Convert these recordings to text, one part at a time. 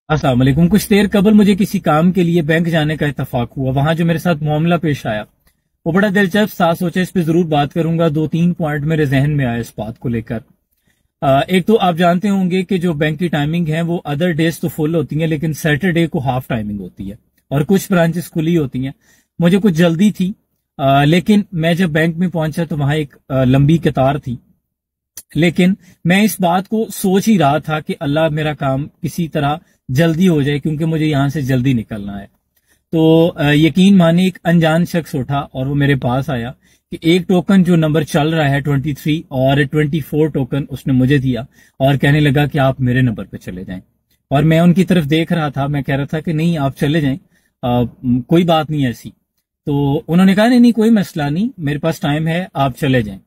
अस्सलाम वालेकुम। कुछ देर कबल मुझे किसी काम के लिए बैंक जाने का इत्तेफाक हुआ। वहां जो मेरे साथ मामला पेश आया वो बड़ा दिलचस्प था। सोचा इस पे जरूर बात करूंगा। 2-3 पॉइंट मेरे जहन में आए इस बात को लेकर। एक तो आप जानते होंगे कि जो बैंक की टाइमिंग है वो अदर डेज तो फुल होती है, लेकिन सैटरडे को हाफ टाइमिंग होती है और कुछ ब्रांचेस खुली होती हैं। मुझे कुछ जल्दी थी, लेकिन मैं जब बैंक में पहुंचा तो वहां एक लंबी कतार थी। लेकिन मैं इस बात को सोच ही रहा था कि अल्लाह मेरा काम किसी तरह जल्दी हो जाए, क्योंकि मुझे यहां से जल्दी निकलना है। तो यकीन माने एक अनजान शख्स उठा और वो मेरे पास आया कि एक टोकन जो नंबर चल रहा है 23 और 24 टोकन उसने मुझे दिया और कहने लगा कि आप मेरे नंबर पे चले जाएं। और मैं उनकी तरफ देख रहा था, मैं कह रहा था कि नहीं आप चले जाएं, कोई बात नहीं ऐसी। तो उन्होंने कहा नहीं नहीं कोई मसला नहीं, मेरे पास टाइम है, आप चले जाएं।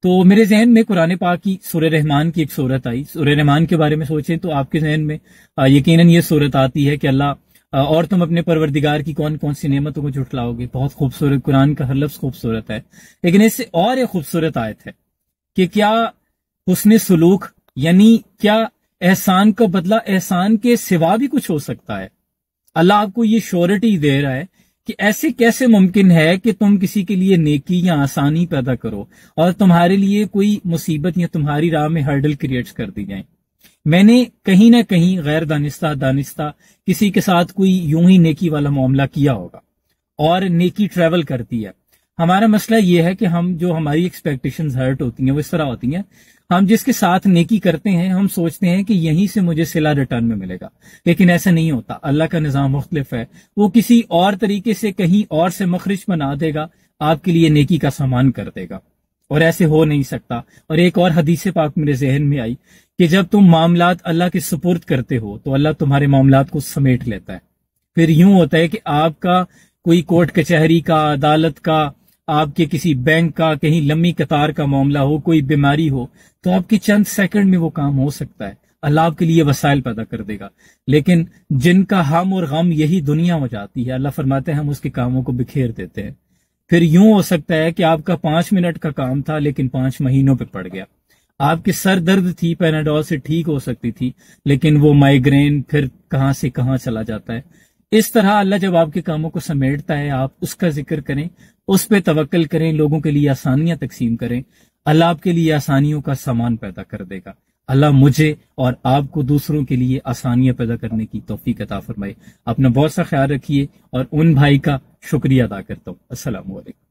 तो मेरे जहन में कुरान पाक की सूरह रहमान की एक सूरत आई। सूरह रहमान के बारे में सोचें तो आपके जहन में यकीनन ये सूरत आती है कि अल्लाह और तुम अपने परवरदिगार की कौन कौन सी नेमतों को झुठलाओगे। बहुत खूबसूरत, कुरान का हर लफ्ज खूबसूरत है। लेकिन इससे और एक खूबसूरत आयत है कि क्या हुस्न सुलूक यानी क्या एहसान का बदला एहसान के सिवा भी कुछ हो सकता है। अल्लाह आपको ये श्योरिटी दे रहा है कि ऐसे कैसे मुमकिन है कि तुम किसी के लिए नेकी या आसानी पैदा करो और तुम्हारे लिए कोई मुसीबत या तुम्हारी राह में हर्डल क्रिएट कर दी जाए। मैंने कहीं ना कहीं गैर दानिस्ता किसी के साथ कोई यूं ही नेकी वाला मामला किया होगा और नेकी ट्रेवल करती है। हमारा मसला यह है कि हम जो हमारी एक्सपेक्टेशंस हर्ट होती हैं वो इस तरह होती हैं, हम जिसके साथ नेकी करते हैं हम सोचते हैं कि यहीं से मुझे सिला रिटर्न में मिलेगा, लेकिन ऐसा नहीं होता। अल्लाह का निजाम मुख्तलिफ है, वो किसी और तरीके से कहीं और से मखरिज बना देगा, आपके लिए नेकी का सामान कर देगा, और ऐसे हो नहीं सकता। और एक और हदीस पाक मेरे जहन में आई कि जब तुम मामलात अल्लाह के सुपुर्द करते हो तो अल्लाह तुम्हारे मामलात को समेट लेता है। फिर यूं होता है कि आपका कोई कोर्ट कचहरी का, अदालत का, आपके किसी बैंक का, कहीं लंबी कतार का मामला हो, कोई बीमारी हो, तो आपके चंद सेकंड में वो काम हो सकता है। अल्लाह आपके लिए वसाइल पैदा कर देगा। लेकिन जिनका हम और गम यही दुनिया हो जाती है, अल्लाह फरमाते हैं हम उसके कामों को बिखेर देते हैं। फिर यूं हो सकता है कि आपका 5 मिनट का काम था लेकिन 5 महीनों पे पड़ गया। आपके सर दर्द थी, पैनाडोल से ठीक हो सकती थी, लेकिन वो माइग्रेन फिर कहां से कहां चला जाता है। इस तरह अल्लाह जब आपके कामों को समेटता है, आप उसका जिक्र करें, उस पे तवक्कल करें, लोगों के लिए आसानियां तकसीम करें, अल्लाह आपके लिए आसानियों का सामान पैदा कर देगा। अल्लाह मुझे और आपको दूसरों के लिए आसानियां पैदा करने की तौफीक अता फरमाए। अपना बहुत सा ख्याल रखिए और उन भाई का शुक्रिया अदा करता हूँ। अस्सलाम वालेकुम।